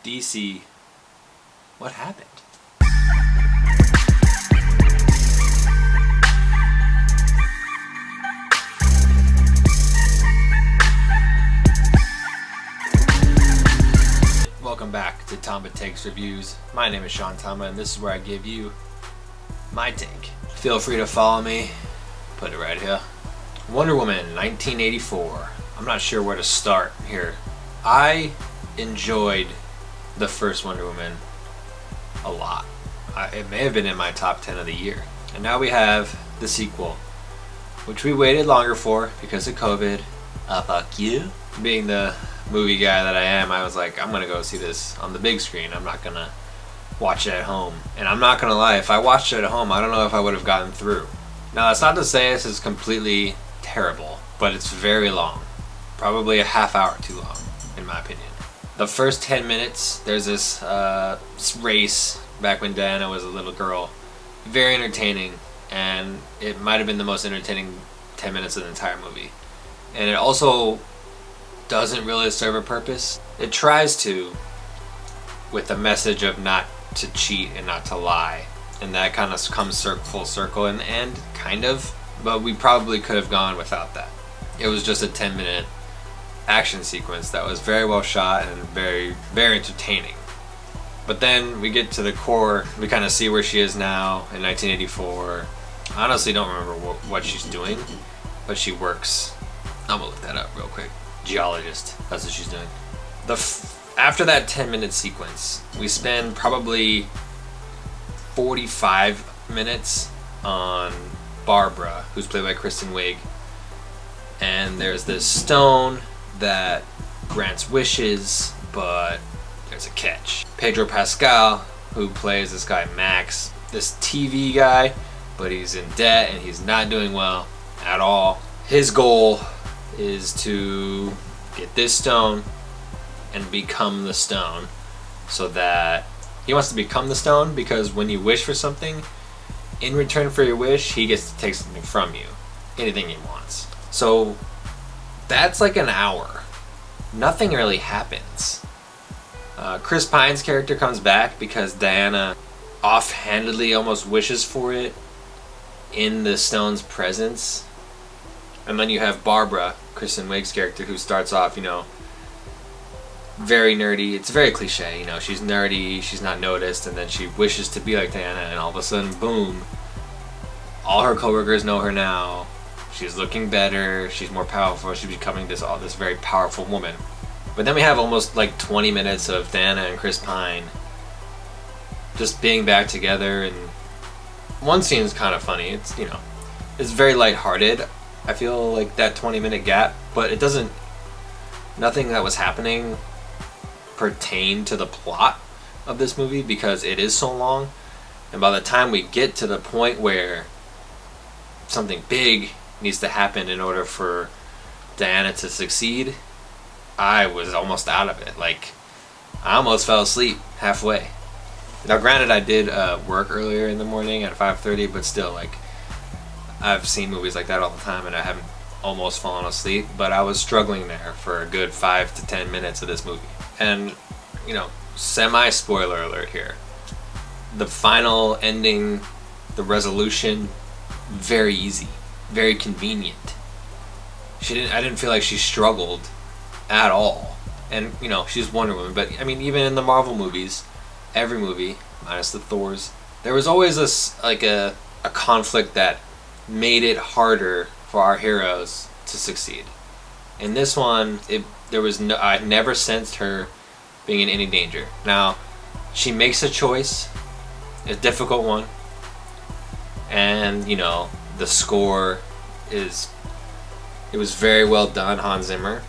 DC, what happened? Welcome back to Tamba Takes Reviews. My name is Sean Tamba, and this is where I give you my take. Feel free to follow me. Put it right here. Wonder Woman 1984. I'm not sure where to start here. I enjoyed the first Wonder Woman a lot. It may have been in my top 10 of the year. And now we have the sequel, which we waited longer for because of COVID. Fuck you. Being the movie guy that I am, I was like, I'm gonna go see this on the big screen. I'm not gonna watch it at home. And I'm not gonna lie, if I watched it at home, I don't know if I would have gotten through. Now, that's not to say this is completely terrible, but it's very long. Probably a half hour too long, in my opinion. The first 10 minutes, there's this race back when Diana was a little girl. Very entertaining, and it might have been the most entertaining 10 minutes of the entire movie. And it also doesn't really serve a purpose. It tries to, with the message of not to cheat and not to lie. And that kind of comes full circle in the end, kind of. But we probably could have gone without that. It was just a 10-minute action sequence that was very well shot and very, very entertaining. But then we get to the core, we kind of see where she is now in 1984. I honestly don't remember what she's doing, but she works. I'm gonna look that up real quick. Geologist, that's what she's doing. After that 10-minute sequence, we spend probably 45 minutes on Barbara, who's played by Kristen Wiig. And there's this stone that grants wishes, but there's a catch. Pedro Pascal, who plays this guy Max, this TV guy, but he's in debt and he's not doing well at all. His goal is to get this stone and become the stone, so that he wants to become the stone because when you wish for something, in return for your wish, he gets to take something from you, anything he wants. So that's like an hour. Nothing really happens. Chris Pine's character comes back because Diana offhandedly almost wishes for it in the stone's presence. And then you have Barbara, Kristen Wiig's character, who starts off, very nerdy. It's very cliche, she's nerdy, she's not noticed, and then she wishes to be like Diana, and all of a sudden, boom, all her coworkers know her now. She's looking better, she's more powerful, she's becoming this very powerful woman. But then we have almost like 20 minutes of Diana and Chris Pine just being back together, and one scene is kind of funny. It's, it's very lighthearted. I feel like that 20-minute gap, but nothing that was happening pertained to the plot of this movie because it is so long. And by the time we get to the point where something big needs to happen in order for Diana to succeed, I was almost out of it. Like, I almost fell asleep halfway. Now, granted, I did work earlier in the morning at 5:30, but still, like, I've seen movies like that all the time and I haven't almost fallen asleep, but I was struggling there for a good 5 to 10 minutes of this movie. And, semi-spoiler alert here. The final ending, the resolution, very easy, very convenient. I didn't feel like she struggled at all. And, she's Wonder Woman, but I mean, even in the Marvel movies, every movie, minus the Thors, there was always a conflict that made it harder for our heroes to succeed. In this one, I never sensed her being in any danger. Now, she makes a choice, a difficult one, and the score it was very well done, Hans Zimmer.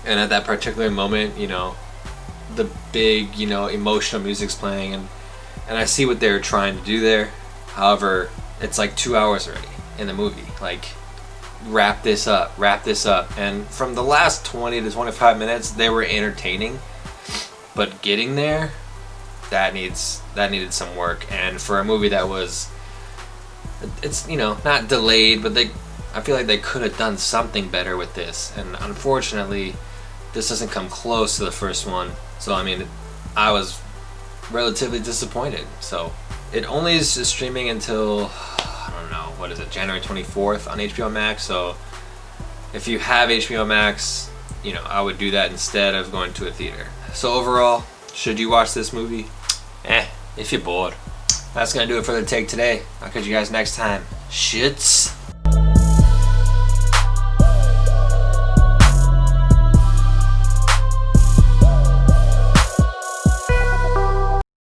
And at that particular moment, the big, emotional music's playing, and I see what they're trying to do there. However, it's like 2 hours already in the movie. Like, wrap this up. And from the last 20 to 25 minutes, they were entertaining, but getting there, that needed some work. And for a movie that was, it's not delayed, but I feel like they could have done something better with this. And unfortunately, this doesn't come close to the first one. So I mean, I was relatively disappointed. So it only is streaming until, I don't know, what is it, January 24th on HBO Max. So if you have HBO Max, you know, I would do that instead of going to a theater. So overall, should you watch this movie? If you're bored. That's gonna do it for the take today. I'll catch you guys next time. Shits.